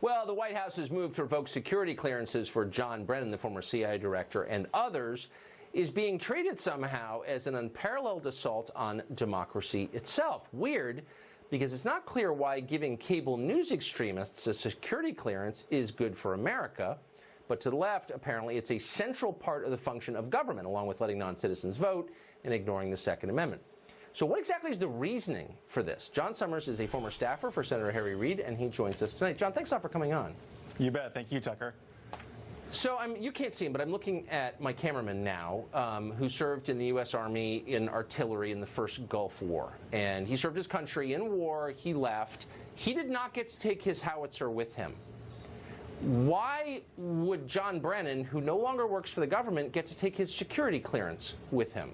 Well, the White House has moved to revoke security clearances for John Brennan, the former CIA director, and others, is being treated somehow as an unparalleled assault on democracy itself. Weird, because it's not clear why giving cable news extremists a security clearance is good for America. But to the left, apparently, it's a central part of the function of government, along with letting non-citizens vote and ignoring the Second Amendment. So what exactly is the reasoning for this? John Summers is a former staffer for Senator Harry Reid, and he joins us tonight. John, thanks a lot for coming on. You bet. Thank you, Tucker. So you can't see him, but I'm looking at my cameraman now, who served in the U.S. Army in artillery in the first Gulf War. And he served his country in war. He left. He did not get to take his howitzer with him. Why would John Brennan, who no longer works for the government, get to take his security clearance with him?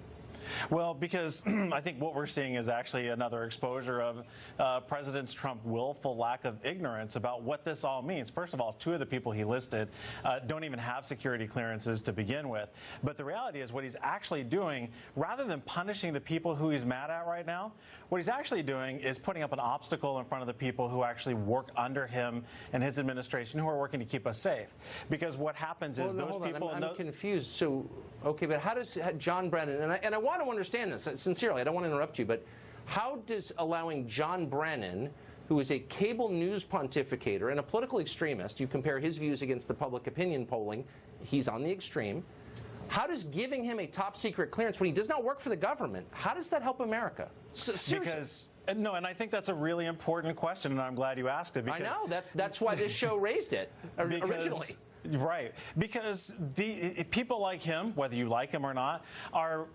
Well, because I think what we're seeing is actually another exposure of President Trump's willful lack of ignorance about what this all means. First of all, two of the people he listed don't even have security clearances to begin with. But the reality is what he's actually doing, rather than punishing the people who he's mad at right now, what he's actually doing is putting up an obstacle in front of the people who actually work under him and his administration, who are working to keep us safe. Because what happens is those people... I'm confused. So, okay, but how does John Brennan, and I want to understand this sincerely, I don't want to interrupt you, but how does allowing John Brennan, who is a cable news pontificator and a political extremist, you compare his views against the public opinion polling, he's on the extreme, how does giving him a top secret clearance when he does not work for the government, how does that help America? Seriously. Because, no, and I think that's a really important question, and I'm glad you asked it. Because, I know, that's why this show raised it originally. Right, because the people like him, whether you like him or not, are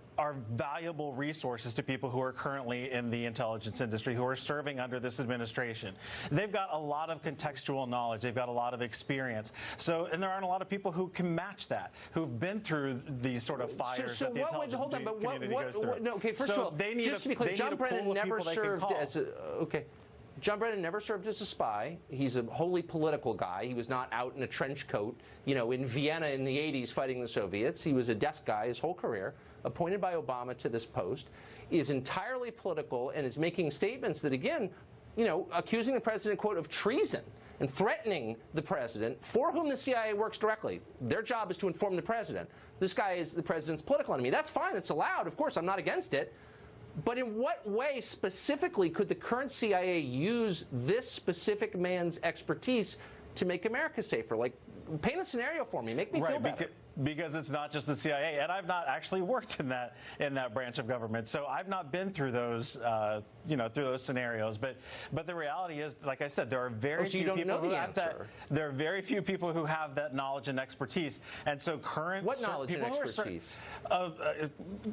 valuable resources to people who are currently in the intelligence industry, who are serving under this administration. They've got a lot of contextual knowledge. They've got a lot of experience. So, and there aren't a lot of people who can match that, who've been through these sort of fires that the intelligence community goes through. No, okay, first of all, just to be clear, John Brennan never served as a... Okay. John Brennan never served as a spy. He's a wholly political guy. He was not out in a trench coat, you know, in Vienna in the 80s fighting the Soviets. He was a desk guy his whole career, appointed by Obama to this post, is entirely political, and is making statements that, again, you know, accusing the president, quote, of treason and threatening the president, for whom the CIA works directly. Their job is to inform the president. This guy is the president's political enemy. That's fine. It's allowed. Of course, I'm not against it. But in what way specifically could the current CIA use this specific man's expertise to make America safer? Like, paint a scenario for me. Make me feel better. Because it's not just the CIA, and I've not actually worked in that branch of government, so I've not been through those through those scenarios. But the reality is, like I said, there are very few people who have that. There are very few people who have that knowledge and expertise, and so what knowledge and expertise?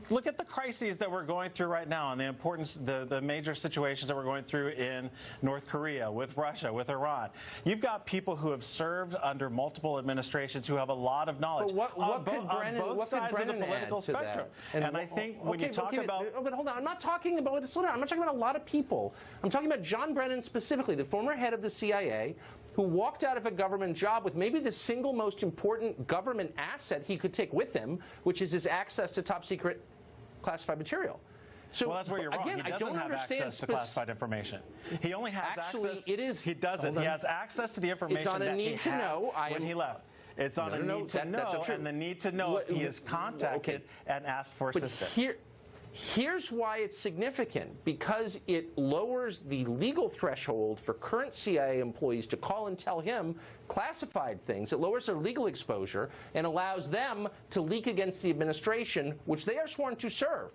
Look at the crises that we're going through right now, and the importance, the major situations that we're going through in North Korea, with Russia, with Iran. You've got people who have served under multiple administrations who have a lot of knowledge. What could Brennan, on both sides of the political spectrum. And I think when you talk about... But hold on, I'm not talking about... Slow down. I'm not talking about a lot of people. I'm talking about John Brennan specifically, the former head of the CIA, who walked out of a government job with maybe the single most important government asset he could take with him, which is his access to top secret classified material. So, well, that's where you're wrong. Again, he doesn't have access to classified information. He only has access... He doesn't. He has access to the information that he had when he left. It's on a need to know, and the need to know if he is contacted and asked for assistance. Here's why it's significant, because it lowers the legal threshold for current CIA employees to call and tell him classified things. It lowers their legal exposure and allows them to leak against the administration, which they are sworn to serve.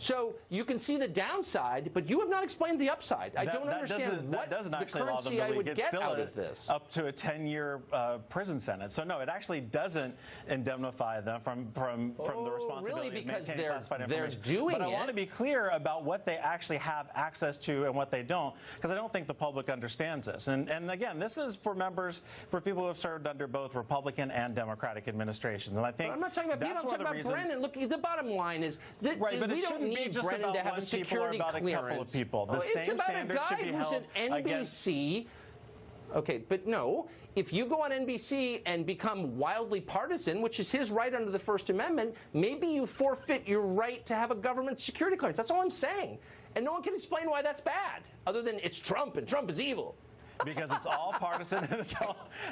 So you can see the downside, but you have not explained the upside. I don't understand what the current CIA would get out of this. Up to a 10-year prison sentence. So no, it actually doesn't indemnify them from the responsibility of maintaining classified information. But I want to be clear about what they actually have access to and what they don't, because I don't think the public understands this. And again, this is for people who have served under both Republican and Democratic administrations. And I think I'm not talking about people. I'm talking about Brennan. Look, the bottom line is that we don't need Brennan to have a security clearance. The same standard should be held against... It's about a guy who's at NBC. Okay, but no, if you go on NBC and become wildly partisan, which is his right under the First Amendment, maybe you forfeit your right to have a government security clearance. That's all I'm saying. And no one can explain why that's bad, other than it's Trump and Trump is evil. because it's all partisan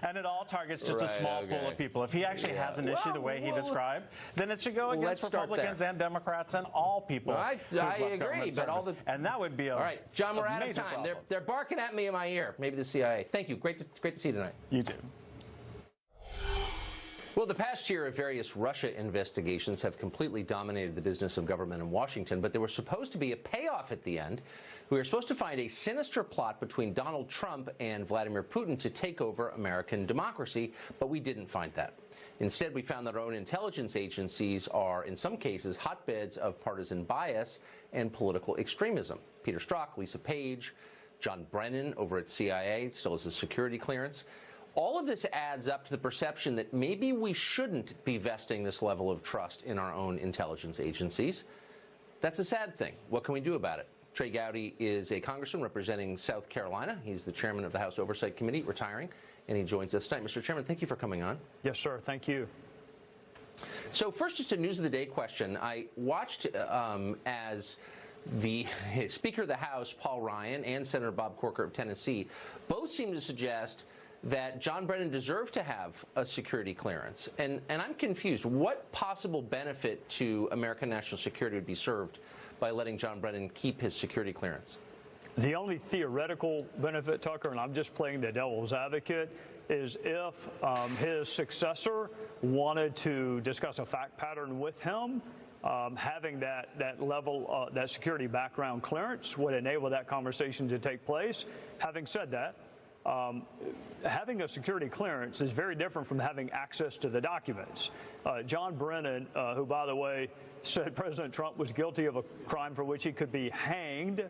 and it all targets just a small pool of people. If he actually has an issue the way he described, then it should go against Republicans and Democrats and all people. I agree, but and that would be all right, John, we're out of time. They're barking at me in my ear. Maybe the CIA. Thank you. Great to see you tonight. You too. Well, the past year of various Russia investigations have completely dominated the business of government in Washington, but there was supposed to be a payoff at the end. We were supposed to find a sinister plot between Donald Trump and Vladimir Putin to take over American democracy, but we didn't find that. Instead, we found that our own intelligence agencies are, in some cases, hotbeds of partisan bias and political extremism. Peter Strzok, Lisa Page, John Brennan over at CIA still has a security clearance. All of this adds up to the perception that maybe we shouldn't be vesting this level of trust in our own intelligence agencies. That's a sad thing. What can we do about it? Trey Gowdy is a congressman representing South Carolina. He's the chairman of the House Oversight Committee, retiring, and he joins us tonight. Mr. Chairman, thank you for coming on. Yes, sir. Thank you. So first, just a News of the Day question. I watched as the Speaker of the House, Paul Ryan, and Senator Bob Corker of Tennessee both seem to suggest that John Brennan deserved to have a security clearance. And I'm confused. What possible benefit to American national security would be served by letting John Brennan keep his security clearance? The only theoretical benefit, Tucker, and I'm just playing the devil's advocate, is if his successor wanted to discuss a fact pattern with him, having that level, that security background clearance would enable that conversation to take place. Having said that, having a security clearance is very different from having access to the documents. John Brennan, who, by the way, said President Trump was guilty of a crime for which he could be hanged,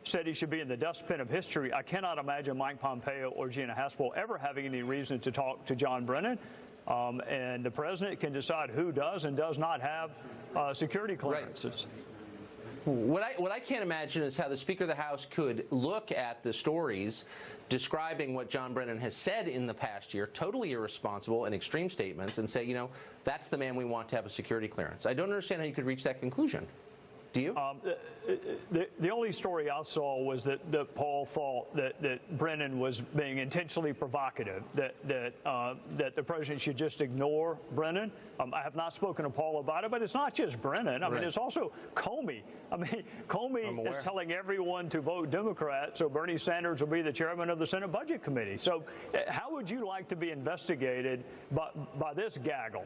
said he should be in the dustbin of history. I cannot imagine Mike Pompeo or Gina Haspel ever having any reason to talk to John Brennan. And the president can decide who does and does not have security clearances. Right. What I can't imagine is how the Speaker of the House could look at the stories describing what John Brennan has said in the past year, totally irresponsible and extreme statements, and say, you know, that's the man we want to have a security clearance. I don't understand how you could reach that conclusion. Do you? The only story I saw was that Paul thought that Brennan was being intentionally provocative, that the president should just ignore Brennan. I have not spoken to Paul about it, but it's not just Brennan. I mean, it's also Comey. I mean, Comey is telling everyone to vote Democrat, so Bernie Sanders will be the chairman of the Senate Budget Committee. So how would you like to be investigated by this gaggle?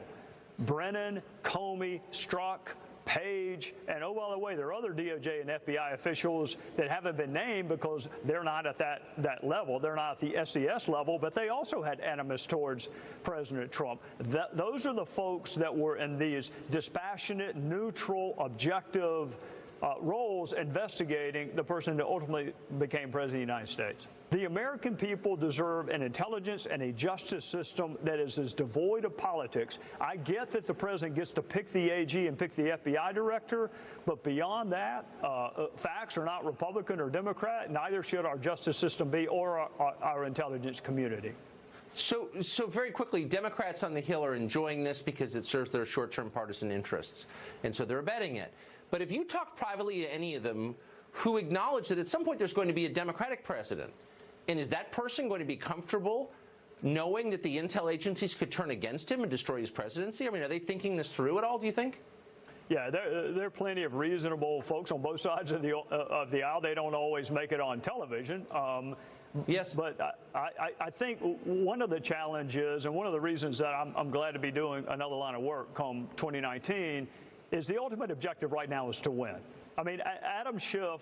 Brennan, Comey, Strzok, Page, and oh, by the way, there are other DOJ and FBI officials that haven't been named because they're not at that level. They're not at the SES level, but they also had animus towards President Trump. Those are the folks that were in these dispassionate, neutral, objective roles investigating the person who ultimately became president of the United States. The American people deserve an intelligence and a justice system that is as devoid of politics. I get that the president gets to pick the AG and pick the FBI director, but beyond that, facts are not Republican or Democrat. Neither should our justice system be or our intelligence community. So very quickly, Democrats on the Hill are enjoying this because it serves their short-term partisan interests, and so they're abetting it. But if you talk privately to any of them who acknowledge that at some point there's going to be a Democratic president, and is that person going to be comfortable knowing that the intel agencies could turn against him and destroy his presidency? I mean, are they thinking this through at all, do you think? Yeah, there are plenty of reasonable folks on both sides of the aisle. They don't always make it on television. Yes. But I think one of the challenges and one of the reasons that I'm glad to be doing another line of work come 2019 is the ultimate objective right now is to win. I mean, Adam Schiff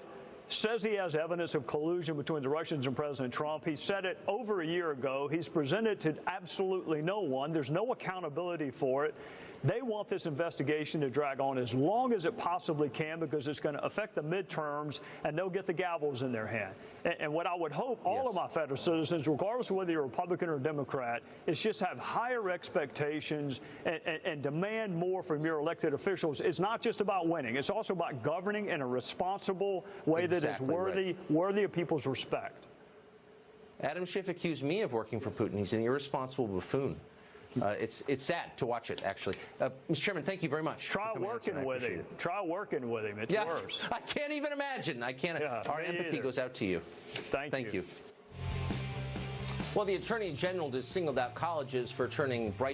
says he has evidence of collusion between the Russians and President Trump. He said it over a year ago. He's presented to absolutely no one. There's no accountability for it. They want this investigation to drag on as long as it possibly can because it's going to affect the midterms, and they'll get the gavels in their hand. And what I would hope all of my federal citizens, regardless of whether you're Republican or Democrat, is just have higher expectations and demand more from your elected officials. It's not just about winning. It's also about governing in a responsible way that is worthy of people's respect. Adam Schiff accused me of working for Putin. He's an irresponsible buffoon. It's sad to watch it, actually. Mr. Chairman, thank you very much. Try working with him. Try working with him. It's worse. I can't even imagine. I can't. Yeah, our empathy goes out to you. Thank you. Well, the Attorney General just singled out colleges for turning bright